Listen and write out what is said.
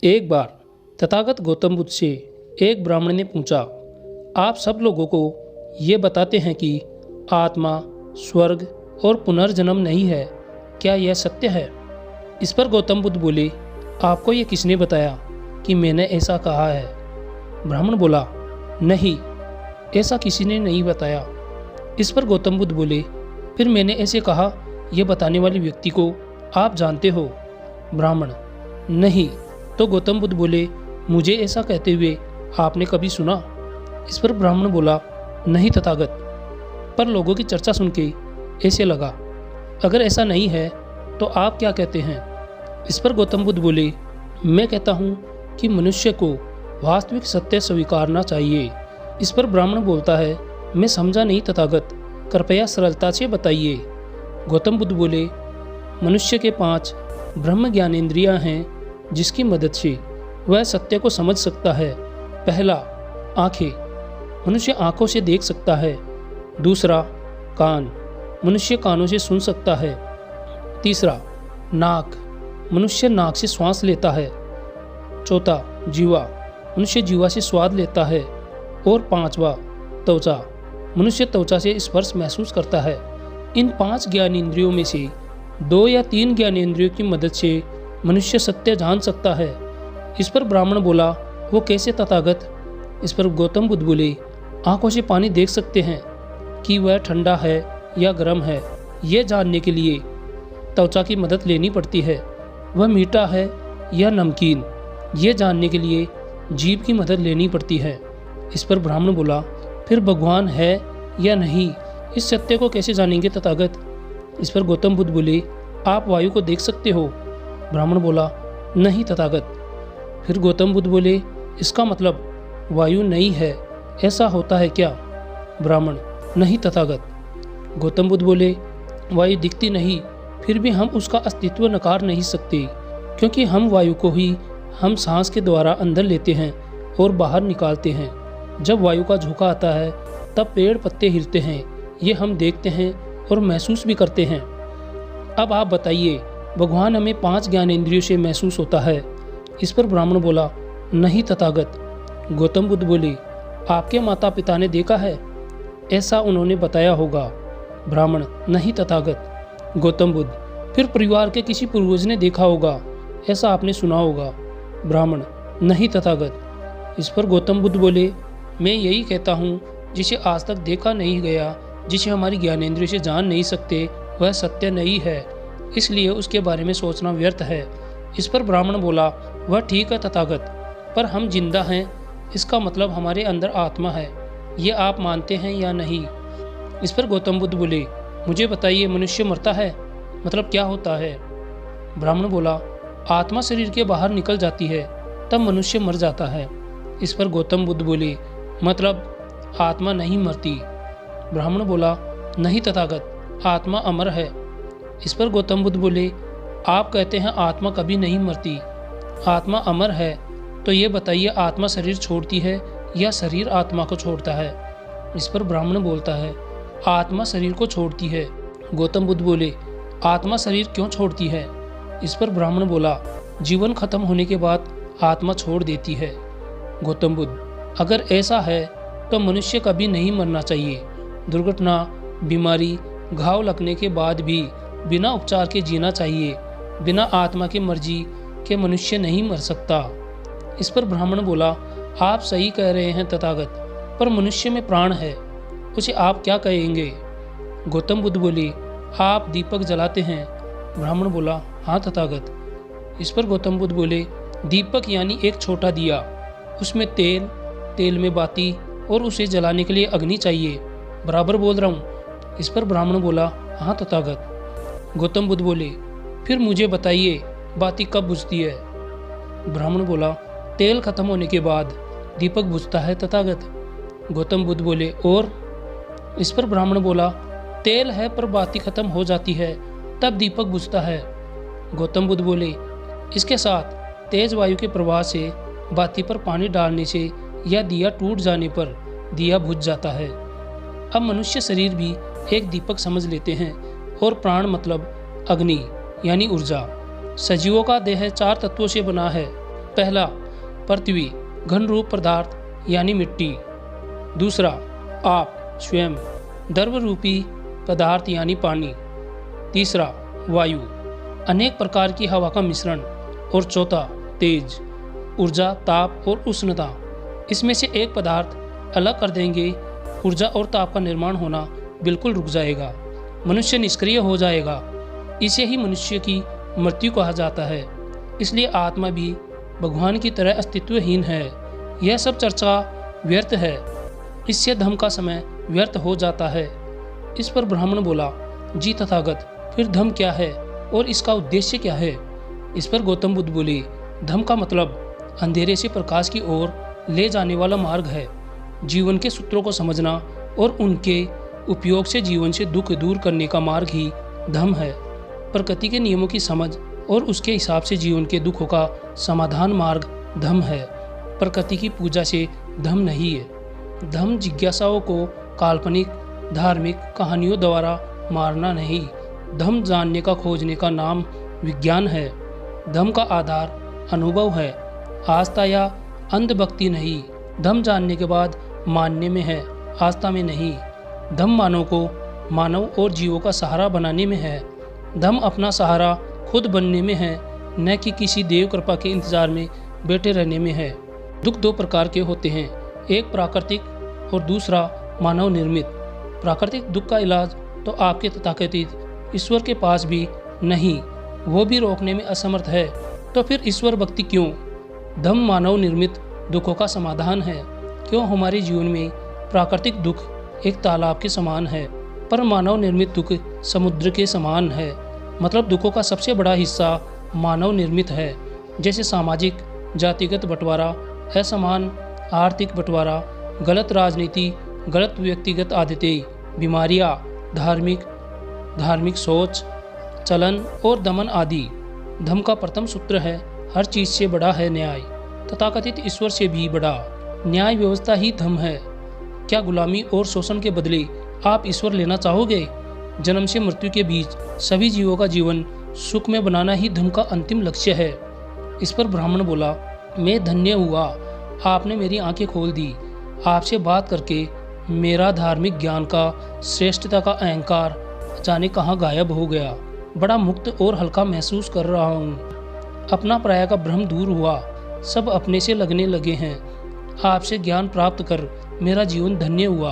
एक बार तथागत गौतम बुद्ध से एक ब्राह्मण ने पूछा, आप सब लोगों को ये बताते हैं कि आत्मा, स्वर्ग और पुनर्जन्म नहीं है, क्या यह सत्य है? इस पर गौतम बुद्ध बोले, आपको ये किसने बताया कि मैंने ऐसा कहा है? ब्राह्मण बोला, नहीं, ऐसा किसी ने नहीं बताया। इस पर गौतम बुद्ध बोले, फिर मैंने ऐसे कहा, यह बताने वाले व्यक्ति को आप जानते हो? ब्राह्मण, नहीं। तो गौतम बुद्ध बोले, मुझे ऐसा कहते हुए आपने कभी सुना? इस पर ब्राह्मण बोला, नहीं तथागत, पर लोगों की चर्चा सुन के ऐसे लगा। अगर ऐसा नहीं है तो आप क्या कहते हैं? इस पर गौतम बुद्ध बोले, मैं कहता हूँ कि मनुष्य को वास्तविक सत्य स्वीकारना चाहिए। इस पर ब्राह्मण बोलता है, मैं समझा नहीं तथागत, कृपया सरलता से बताइए। गौतम बुद्ध बोले, मनुष्य के 5 ब्रह्म ज्ञानेंद्रियाँ हैं जिसकी मदद से वह सत्य को समझ सकता है। पहला, आँखें, मनुष्य आँखों से देख सकता है। दूसरा, कान, मनुष्य कानों से सुन सकता है। तीसरा, नाक, मनुष्य नाक से श्वास लेता है। चौथा, जीवा, मनुष्य जीवा से स्वाद लेता है। और 5वां, त्वचा, मनुष्य त्वचा से स्पर्श महसूस करता है। इन 5 ज्ञानेंद्रियों में से 2 या 3 ज्ञानेंद्रियों की मदद से मनुष्य सत्य जान सकता है। इस पर ब्राह्मण बोला, वो कैसे तथागत? इस पर गौतम बुद्ध बोले, आंखों से पानी देख सकते हैं कि वह ठंडा है या गर्म है, यह जानने के लिए त्वचा की मदद लेनी पड़ती है। वह मीठा है या नमकीन, ये जानने के लिए जीभ की मदद लेनी पड़ती है। इस पर ब्राह्मण बोला, फिर भगवान है या नहीं, इस सत्य को कैसे जानेंगे तथागत? इस पर गौतम बुद्ध बोले, आप वायु को देख सकते हो? ब्राह्मण बोला, नहीं तथागत। फिर गौतम बुद्ध बोले, इसका मतलब वायु नहीं है, ऐसा होता है क्या? ब्राह्मण, नहीं तथागत। गौतम बुद्ध बोले, वायु दिखती नहीं, फिर भी हम उसका अस्तित्व नकार नहीं सकते, क्योंकि हम वायु को ही हम सांस के द्वारा अंदर लेते हैं और बाहर निकालते हैं। जब वायु का झोंका आता है तब पेड़ पत्ते हिलते हैं, ये हम देखते हैं और महसूस भी करते हैं। अब आप बताइए, भगवान हमें 5 ज्ञानेंद्रियों से महसूस होता है? इस पर ब्राह्मण बोला, नहीं तथागत। गौतम बुद्ध बोले, आपके माता पिता ने देखा है? ऐसा उन्होंने बताया होगा। ब्राह्मण, नहीं तथागत। गौतम बुद्ध, फिर परिवार के किसी पूर्वज ने देखा होगा, ऐसा आपने सुना होगा? ब्राह्मण, नहीं तथागत। इस पर गौतम बुद्ध बोले, मैं यही कहता हूँ, जिसे आज तक देखा नहीं गया, जिसे हमारी ज्ञानेंद्रियों से जान नहीं सकते, वह सत्य नहीं है, इसलिए उसके बारे में सोचना व्यर्थ है। इस पर ब्राह्मण बोला, वह ठीक है तथागत, पर हम जिंदा हैं, इसका मतलब हमारे अंदर आत्मा है, ये आप मानते हैं या नहीं? इस पर गौतम बुद्ध बोले, मुझे बताइए, मनुष्य मरता है, मतलब क्या होता है? ब्राह्मण बोला, आत्मा शरीर के बाहर निकल जाती है, तब मनुष्य मर जाता है। इस पर गौतम बुद्ध बोले, मतलब आत्मा नहीं मरती? ब्राह्मण बोला, नहीं तथागत, आत्मा अमर है। इस पर गौतम बुद्ध बोले, आप कहते हैं आत्मा कभी नहीं मरती, आत्मा अमर है, तो ये बताइए, आत्मा शरीर छोड़ती है या शरीर आत्मा को छोड़ता है? इस पर ब्राह्मण बोलता है, आत्मा शरीर को छोड़ती है। गौतम बुद्ध बोले, आत्मा शरीर क्यों छोड़ती है? इस पर ब्राह्मण बोला, जीवन खत्म होने के बाद आत्मा छोड़ देती है। गौतम बुद्ध, अगर ऐसा है तो मनुष्य कभी नहीं मरना चाहिए। दुर्घटना, बीमारी, घाव लगने के बाद भी बिना उपचार के जीना चाहिए। बिना आत्मा की मर्जी के मनुष्य नहीं मर सकता। इस पर ब्राह्मण बोला, आप सही कह रहे हैं तथागत, पर मनुष्य में प्राण है, उसे आप क्या कहेंगे? गौतम बुद्ध बोले, आप दीपक जलाते हैं? ब्राह्मण बोला, हाँ तथागत। इस पर गौतम बुद्ध बोले, दीपक यानी एक छोटा दिया, उसमें तेल, तेल में बाती और उसे जलाने के लिए अग्नि चाहिए, बराबर बोल रहा हूँ? इस पर ब्राह्मण बोला, हाँ तथागत। गौतम बुद्ध बोले, फिर मुझे बताइए, बाती कब बुझती है? ब्राह्मण बोला, तेल खत्म होने के बाद दीपक बुझता है तथागत। गौतम बुद्ध बोले, और? इस पर ब्राह्मण बोला, तेल है पर बाती खत्म हो जाती है, तब दीपक बुझता है। गौतम बुद्ध बोले, इसके साथ तेज वायु के प्रवाह से, बाती पर पानी डालने से या दिया टूट जाने पर दिया बुझ जाता है। अब मनुष्य शरीर भी एक दीपक समझ लेते हैं, और प्राण मतलब अग्नि यानी ऊर्जा। सजीवों का देह 4 तत्वों से बना है, पहला, पृथ्वी घन रूप पदार्थ यानी मिट्टी। दूसरा, आप स्वयं द्रव रूपी पदार्थ यानी पानी। तीसरा, वायु अनेक प्रकार की हवा का मिश्रण। और चौथा, तेज ऊर्जा, ताप और उष्णता। इसमें से एक पदार्थ अलग कर देंगे, ऊर्जा और ताप का निर्माण होना बिल्कुल रुक जाएगा, मनुष्य निष्क्रिय हो जाएगा। इसे ही मनुष्य की मृत्यु कहा जाता है। इसलिए आत्मा भी भगवान की तरह अस्तित्वहीन है। यह सब चर्चा व्यर्थ है, इससे धम्म का समय व्यर्थ हो जाता है। इस पर ब्राह्मण बोला, जी तथागत, फिर धम्म क्या है और इसका उद्देश्य क्या है? इस पर गौतम बुद्ध बोले, धम्म का मतलब अंधेरे से प्रकाश की ओर ले जाने वाला मार्ग है। जीवन के सूत्रों को समझना और उनके उपयोग से जीवन से दुख दूर करने का मार्ग ही धम्म है। प्रकृति के नियमों की समझ और उसके हिसाब से जीवन के दुखों का समाधान मार्ग धम्म है। प्रकृति की पूजा से धम्म नहीं है। धम्म जिज्ञासाओं को काल्पनिक धार्मिक कहानियों द्वारा मारना नहीं। धम्म जानने का खोजने का नाम विज्ञान है। धम्म का आधार अनुभव है, आस्था या अंधभक्ति नहीं। धम्म जानने के बाद मानने में है, आस्था में नहीं। धम्म मानव को मानव और जीवों का सहारा बनाने में है। धम्म अपना सहारा खुद बनने में है, न कि किसी देव कृपा के इंतजार में बैठे रहने में है। दुख दो प्रकार के होते हैं, एक प्राकृतिक और दूसरा मानव निर्मित। प्राकृतिक दुख का इलाज तो आपके तथाकथित ईश्वर के पास भी नहीं, वो भी रोकने में असमर्थ है। तो फिर ईश्वर भक्ति क्यों? धम्म मानव निर्मित दुखों का समाधान है। क्यों हमारे जीवन में प्राकृतिक दुख एक तालाब के समान है, पर मानव निर्मित दुख समुद्र के समान है। मतलब दुखों का सबसे बड़ा हिस्सा मानव निर्मित है, जैसे सामाजिक जातिगत बंटवारा, असमान आर्थिक बंटवारा, गलत राजनीति, गलत व्यक्तिगत आदतें, बीमारियां, धार्मिक सोच, चलन और दमन आदि। धम्म का प्रथम सूत्र है, हर चीज से बड़ा है न्याय। तथाकथित ईश्वर से भी बड़ा न्याय व्यवस्था ही धम्म है। क्या गुलामी और शोषण के बदले आप ईश्वर लेना चाहोगे? जन्म से मृत्यु के बीच सभी जीवों का जीवन सुख में बनाना ही धम्म का अंतिम लक्ष्य है। इस पर ब्राह्मण बोला, मैं धन्य हुआ, आपने मेरी आंखें खोल दी। आपसे बात करके मेरा धार्मिक ज्ञान का श्रेष्ठता का अहंकार जाने कहाँ गायब हो गया। बड़ा मुक्त और हल्का महसूस कर रहा हूँ। अपना पराया का भ्रम दूर हुआ, सब अपने से लगने लगे हैं। आपसे ज्ञान प्राप्त कर मेरा जीवन धन्य हुआ।